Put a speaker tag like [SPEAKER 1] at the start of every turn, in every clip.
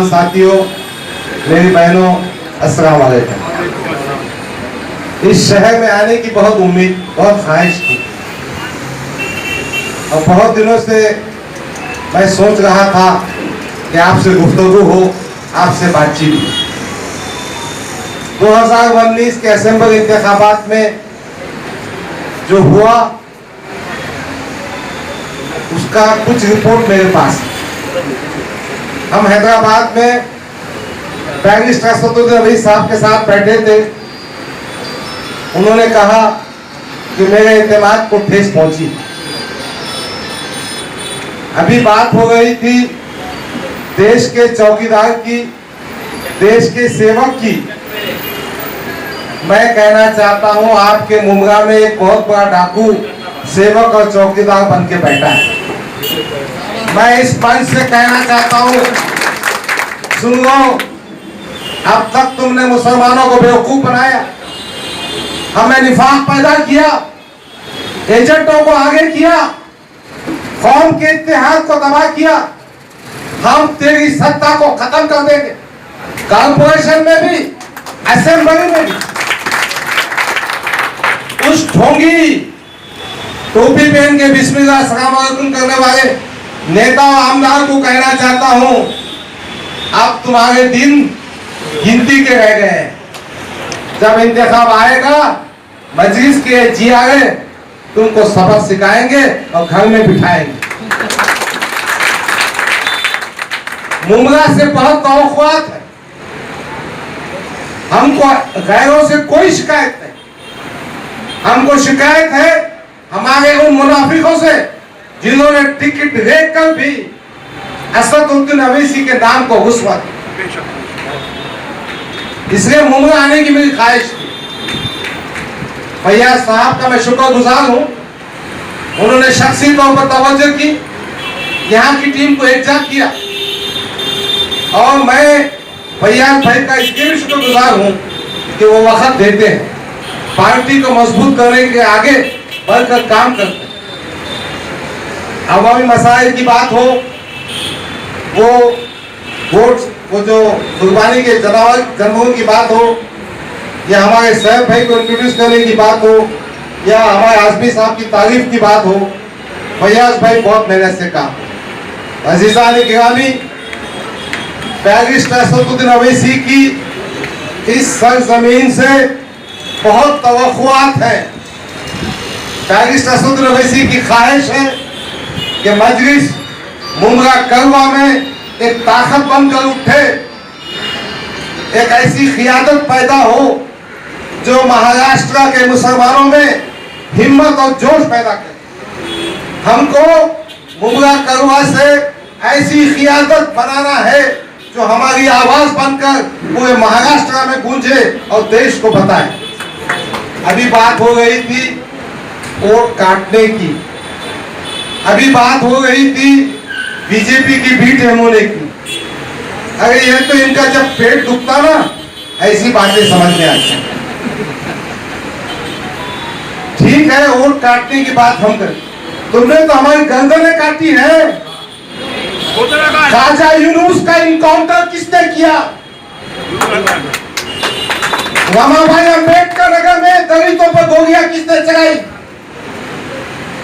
[SPEAKER 1] किसान साथियों, मेरी बहनों, अस्सलाम वालेकुम। इस शहर में आने की बहुत उम्मीद, बहुत ख्वाहिश थी और बहुत दिनों से मैं सोच रहा था कि आपसे गुफ्तगू हो, आपसे बातचीत हो। 2019 के असेंबली इंतखाबात में जो हुआ उसका कुछ रिपोर्ट मेरे पास है। हम हैदराबाद में बैरिस्टर असदुद्दीन अवैसी साहब के साथ बैठे थे। उन्होंने कहा कि मेरे एतमाद को ठेस पहुंची। अभी बात हो गई थी देश के चौकीदार की, देश के सेवक की। मैं कहना चाहता हूं आपके मुमरा में एक बहुत बड़ा डाकू सेवक और चौकीदार बन के बैठा है। मैं इस मंच से कहना चाहता हूं, सुन लो, अब तक तुमने मुसलमानों को बेवकूफ बनाया, हमें निफाक पैदा किया, एजेंटों को आगे किया, कौम के इत्तेहाद को तबाह किया। हम तेरी सत्ता को खत्म कर देंगे, कॉर्पोरेशन में भी, असेंबली में भी। उस ढोंगी टोपी पहन के बिस्मिल्लाह अस्सलाम वालेकुम करने वाले नेता और आमदार को कहना चाहता हूं, अब तुम्हारे दिन गिनती के रह गए हैं। जब इंतखाब आएगा, मजलिस के जियारे तुमको सबक सिखाएंगे और घर में बिठाएंगे। मुमरा से बहुत तवक्कुआत है, हमको गैरों से कोई शिकायत नहीं। हमको शिकायत है हमारे उन मुनाफिकों से जिन्होंने टिकट लेकर भी असदुद्दीन अवैसी के नाम को रुस्वा किया। इसलिए मुमरा आने की मेरी ख्वाहिश थी। फैयाज साहब का मैं शुक्रगुजार हूं, उन्होंने शख्सी तौर पर तवज्जो की, यहाँ की टीम को एकजुट किया और मैं फैयाज भाई का इसलिए भी शुक्रगुजार हूं कि वो वक्त देते हैं, पार्टी को मजबूत करने के आगे बढ़कर काम करते हैं। अवामी मसाइल की बात हो, वो वोट, वो जो कुर्बानी के जानवरों की बात हो, या हमारे सैफ भाई को इंट्रोड्यूस करने की बात हो, या हमारे आजमी साहब की तारीफ की बात हो, फैयाज भाई बहुत मेहनत से काम। अजीज़ान गिरामी, बैरिस्टर असदुद्दीन अवैसी की इस सरजमीन से बहुत तवक्कुआत है। बैरिस्टर असदुद्दीन अवैसी की ख्वाहिश है कि मजलिस मुमरा करवा में एक ताकत बनकर उठे, एक ऐसी क़ियादत पैदा हो जो महाराष्ट्र के मुसलमानों में हिम्मत और जोश पैदा करे। हमको मुमरा करवा से ऐसी क़ियादत बनाना है जो हमारी आवाज बनकर पूरे महाराष्ट्र में गूंजे और देश को बताए। अभी बात हो गई थी वोट काटने की, अभी बात हो रही थी बीजेपी की भी ठेमोने की। अरे ये तो इनका जब पेट दुखता ना, ऐसी बातें समझ में आती। ठीक है, वोट काटने की बात हम करें, तुमने तो हमारी गर्दनें काटी है। ख्वाजा यूनुस का इनकाउंटर किसने किया? रमाबाई अंबेडकर नगर में दलितों पर गोलियां किसने चलाई?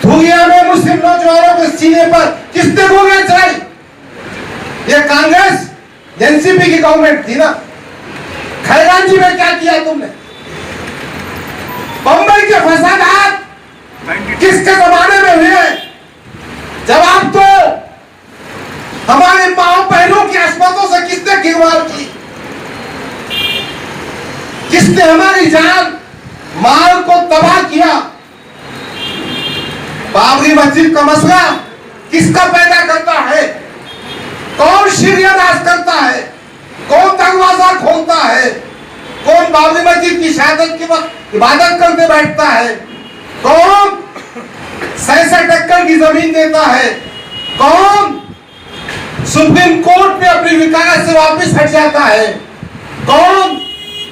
[SPEAKER 1] धुरिया में मुस्लिम नौजवानों के सीने पर किसने गोलियां चलाई? ये कांग्रेस एनसीपी की गवर्नमेंट थी ना। खैरानजी में क्या किया तुमने? बंबई के फसादात किसके जमाने में हुए? जवाब तो हमारे माओ बहनों की अस्मतों से किसने गिरवार की? किसने हमारी जान माल को तबाह किया? बाबरी मस्जिद का मसला किसका पैदा करता है? कौन शिरियादास करता है? कौन दरवाजा खोलता है? कौन बाबरी मस्जिद की शहादत के वक्त इबादत करते बैठता है? कौन 66 एकड़ की जमीन देता है? कौन सुप्रीम कोर्ट में अपनी वकालत से वापस हट जाता है? कौन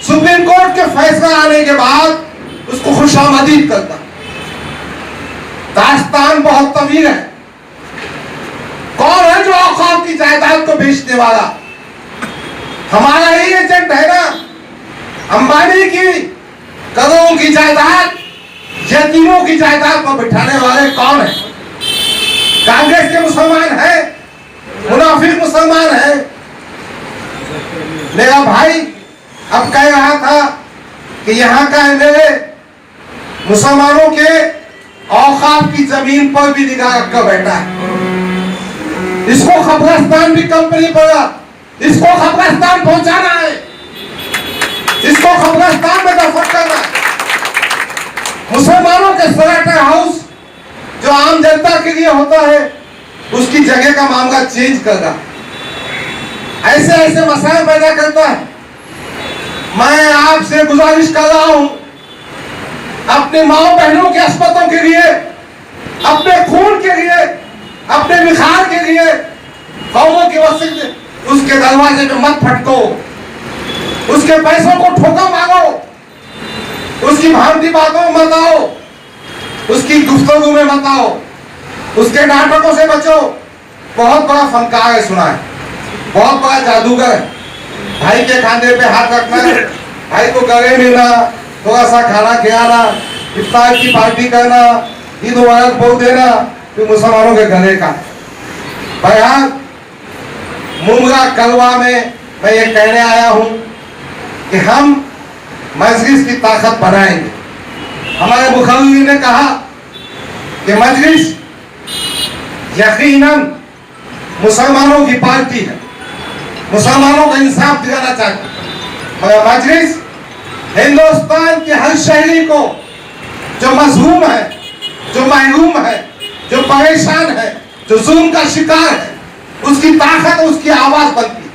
[SPEAKER 1] सुप्रीम कोर्ट के फैसला आने के बाद उसको खुशामदीद करता? दास्तान बहुत तवील है। कौन है जो औकाफ की जायदाद को बेचने वाला? हमारा ही एजेंट है ना। अंबानी की करोड़ों की जायदाद, यतीमों की जायदाद पर बिठाने वाले कौन है? कांग्रेस के मुसलमान है, मुनाफिक मुसलमान है। मेरा भाई अब कह रहा था कि यहाँ का एमएलए मुसलमानों के औकात की जमीन पर भी निगाह रखकर बैठा है। इसको खबरस्तान भी कंपनी पड़ा, इसको खबरस्तान पहुंचाना है, इसको खबरस्तान में दफन करना है। मुसलमानों के स्लॉटर हाउस जो आम जनता के लिए होता है, उसकी जगह का मामला चेंज करना, ऐसे ऐसे मसाइल पैदा करता है। मैं आपसे गुजारिश कर रहा हूं, अपने माओ बहनों के अस्पतालों के लिए, अपने खून के लिए, अपने विखार के लिए कौमों की मस्जिद उसके दरवाजे पे मत फटको, उसके पैसों को ठोकर मांगो, उसकी भांति बातों में मत आओ, उसकी गुफ्तगू में मत आओ, उसके नाटकों से बचो। बहुत बड़ा फनकार है, सुना है, बहुत बड़ा जादूगर है। भाई के खाने पे हाथ रखना, भाई को गले मिलना, थोड़ा सा खाना खिलाना, इफ्तार की पार्टी करना, ईद मुबारक बोल देना, फिर मुसलमानों के गले का। बहरहाल मुमरा कलवा में मैं ये कहने आया हूं कि हम मजलिस की ताकत बनाएंगे। हमारे मुखर्री ने कहा कि मजलिस यकीनन मुसलमानों की पार्टी है, मुसलमानों को इंसाफ दिलाना चाहती है, मगर मजलिस हिंदुस्तान के हर शहरी को जो मजलूम है, जो महरूम है, जो परेशान है, जो जुल्म का शिकार है, उसकी ताकत, उसकी आवाज बनती है।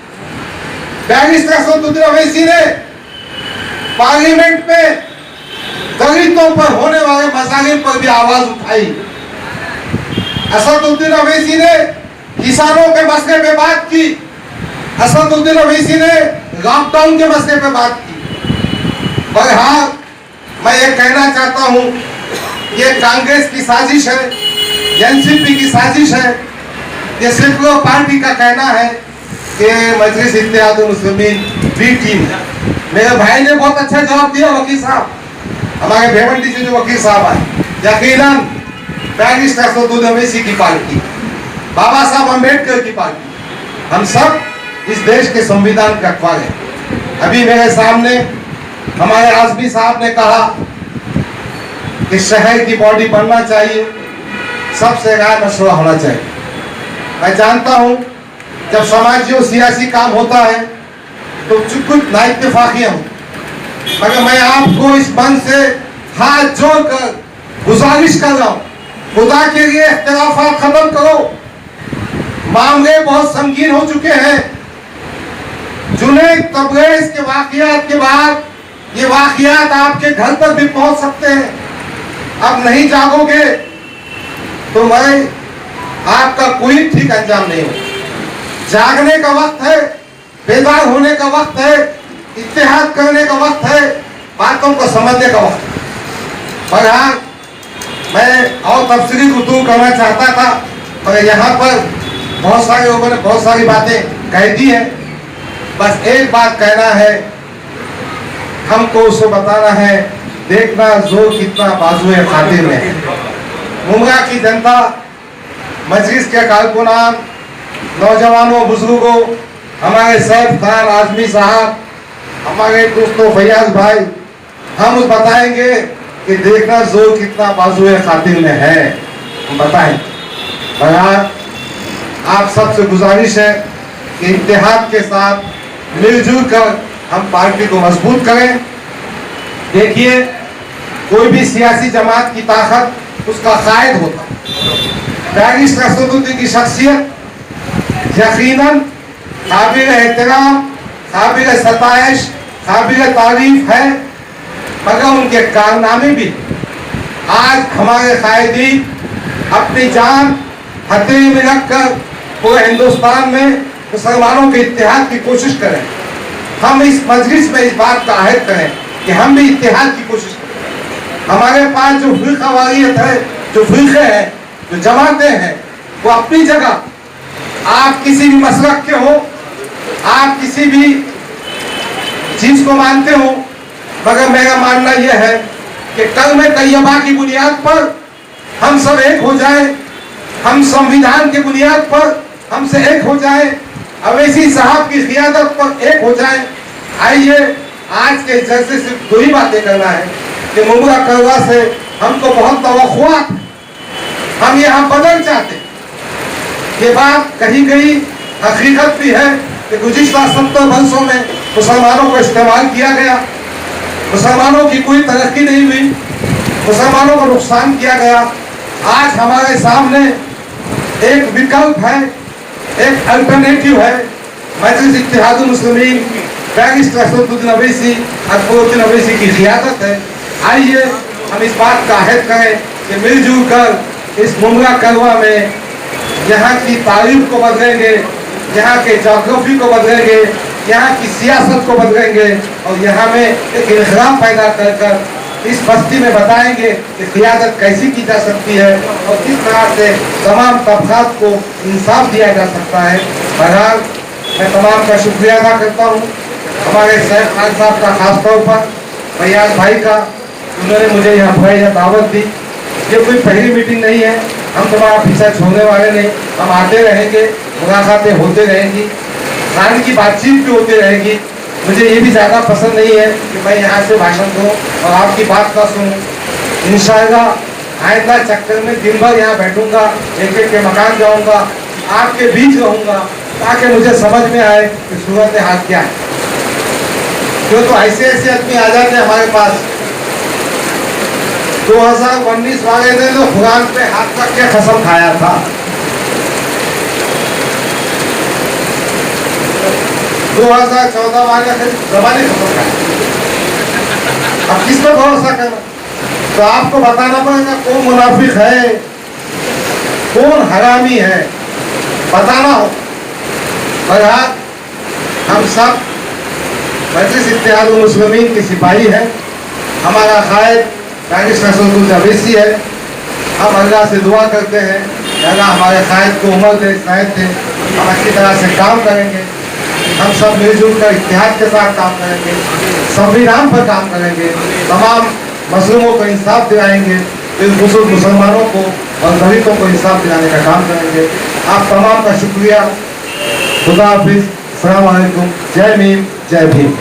[SPEAKER 1] बैरिस्टर असदुद्दीन ओवैसी ने पार्लियामेंट में दलितों पर होने वाले मसाइल पर भी आवाज उठाई। असदुद्दीन ओवैसी ने किसानों के मसले पे बात की, असदुद्दीन ओवैसी ने लॉकडाउन के मसले पे बात की। बहरहाल मैं ये कहना चाहता हूं, ये कांग्रेस की साजिश है, एनसीपी की साजिश है, ये सेकुलर पार्टी का कहना है कि मजलिस इत्तेहादुल मुस्लिमीन बी टीम है। मेरे भाई ने बहुत अच्छा जवाब दिया, वकील साहब, हमारे भेवंडी से जो वकील साहब आए, यकीनन बैरिस्टर असदुद्दीन ओवैसी की पार्टी, बाबा साहब अम्बेडकर की पार्टी, हम सब इस देश के संविधान के रखवाले हैं। अभी मेरे सामने हमारे आजमी साहब ने कहा कि शहर की बॉडी बनना चाहिए, सबसे राय मशवरा होना चाहिए। मैं जानता हूं जब समाजी और सियासी काम होता है तो कुछ नाइत्तेफाकियां होती, मगर मैं आपको इस मन से हाथ जोड़कर गुजारिश कर रहा हूं, खुदा के लिए इख्तिलाफात खत्म करो। मामले बहुत संगीन हो चुके हैं। जुनैद तबरेज़ के वाकयात के बाद ये वाकयात आपके घर तक भी पहुंच सकते हैं। अब नहीं जागोगे तो मैं आपका कोई ठीक अंजाम नहीं हो। जागने का वक्त है, बेदार होने का वक्त है, इत्तेहाद करने का वक्त है, बातों को समझने का वक्त है। बहरहाल मैं और तफसीली गुफ्तगू करना चाहता था, पर यहाँ पर बहुत सारे लोगों ने बहुत सारी बातें कह दी हैं। बस एक बात कहना है, हमको उसको बताना है, देखना जोर कितना बाजुए खातिर में है। मुमरा की जनता, मजलिस के कारकुनान, नौजवानों, बुजुर्गों, हमारे सैफ खान आजमी साहब, हमारे दोस्तों फैयाज भाई, हम उस बताएंगे कि देखना जोर कितना बाजुए खातिर में है, हम बताएं। बहरहाल आप सबसे गुजारिश है कि इत्तेहाद के साथ मिलजुल कर हम पार्टी को मजबूत करें। देखिए, कोई भी सियासी जमात की ताकत उसका कायद होता है। बैरिस्टर असदुद्दीन की शख्सियत यकीनन काबिल एहतराम, काबिल सताइश, काबिल तारीफ है, मगर उनके कारनामे भी आज हमारे कायदीन अपनी जान हथेली में रखकर पूरे हिंदुस्तान में मुसलमानों के इत्तेहाद की कोशिश करें। हम इस मजलिस में इस बात का अहद करें कि हम भी इत्तेहाद की कोशिश करें। हमारे पास जो फिरका वारियत है, जो फिरके हैं, जो जमातें हैं, वो अपनी जगह, आप किसी भी मसलक के हो, आप किसी भी चीज को मानते हूँ, मगर मेरा मानना यह है कि कलमे तैयबा की बुनियाद पर हम सब एक हो जाए, हम संविधान की बुनियाद पर हमसे एक हो जाए, अवैसी साहब की क़ियादत पर एक हो जाए। आइए आज के जलसे सिर्फ दो ही बातें करना है कि मुमरा करवा से हमको बहुत तवक्कुआत, हम यहाँ बदल चाहते। ये बात कहीं कहीं हकीकत भी है कि गुज़िश्ता 70 वर्षों में मुसलमानों को इस्तेमाल किया गया, मुसलमानों की कोई तरक्की नहीं हुई, मुसलमानों को नुकसान किया गया। आज हमारे सामने एक विकल्प है, एक अल्टरनेटिव है। मजलिस इत्तेहादुल मुस्लिमीन बैरिस्टर असदुद्दीन अवैसी, अकबरुद्दीन अवैसी की क़ियादत है। आइए हम इस बात का अहद करें कि मिलजुल कर इस मुमरा करवा में यहाँ की तारीख को बदलेंगे, यहाँ के जोग्राफी को बदलेंगे, यहाँ की सियासत को बदलेंगे और यहाँ में एक इन्क़िलाब पैदा कर कर इस बस्ती में बताएंगे कि क़ियादत कैसी की जा सकती है और किस तरह से तमाम तबक़ात को इंसाफ दिया जा सकता है। बहरहाल मैं तमाम का शुक्रिया अदा करता हूँ, हमारे सैफ खान साहब का ख़ास तौर पर, फैयाज भाई का, उन्होंने मुझे यहाँ भाई दावत दी। ये कोई पहली मीटिंग नहीं है, हम तुम्हारा पीछा छोड़ने वाले नहीं, हम आते रहेंगे, मुलाकातें होते रहेंगी, खान की बातचीत भी होती रहेगी। मुझे ये भी ज़्यादा पसंद नहीं है कि मैं यहाँ से भाषण दूँ और आपकी बात ना सुनूँ। इंशाअल्लाह आइंदा चक्कर में दिन भर यहाँ बैठूँगा, एक एक के मकान जाऊँगा, आपके बीच रहूँगा ताकि मुझे समझ में आए कि सूरत हाल क्या है। क्यों तो ऐसे ऐसे आदमी आ जाते हैं हमारे पास। 2019 वाले ने तो कुरान पे हाथ रख के कसम खाया था, 2014 वाले ने जबानी कसम खाया। अब किस पर भरोसा करना? तो आपको बताना पड़ेगा कौन मुनाफिक है, कौन हरामी है, बताना हो। बहरहाल हम सब मजलिस इत्तेहादुल मुस्लिमीन के सिपाही हैं, हमारा कायद बैरिस्टर असदुद्दीन अवैसी है। हम अल्लाह से दुआ करते हैं कि अल्लाह हमारे कायद को उम्र दे, हिदायत दे, हम अच्छी तरह से काम करेंगे, हम सब मिलजुल कर इत्तेहाद के साथ काम करेंगे, संविधान पर काम करेंगे, तमाम मजलूमों को इंसाफ दिलाएंगे, बिलखुसूस मुसलमानों को और दलितों को इंसाफ दिलाने का काम करेंगे। आप तमाम का शुक्रिया। खुदा हाफिज़, अस्सलाम वालेकुम, जय भीम, जय भीम।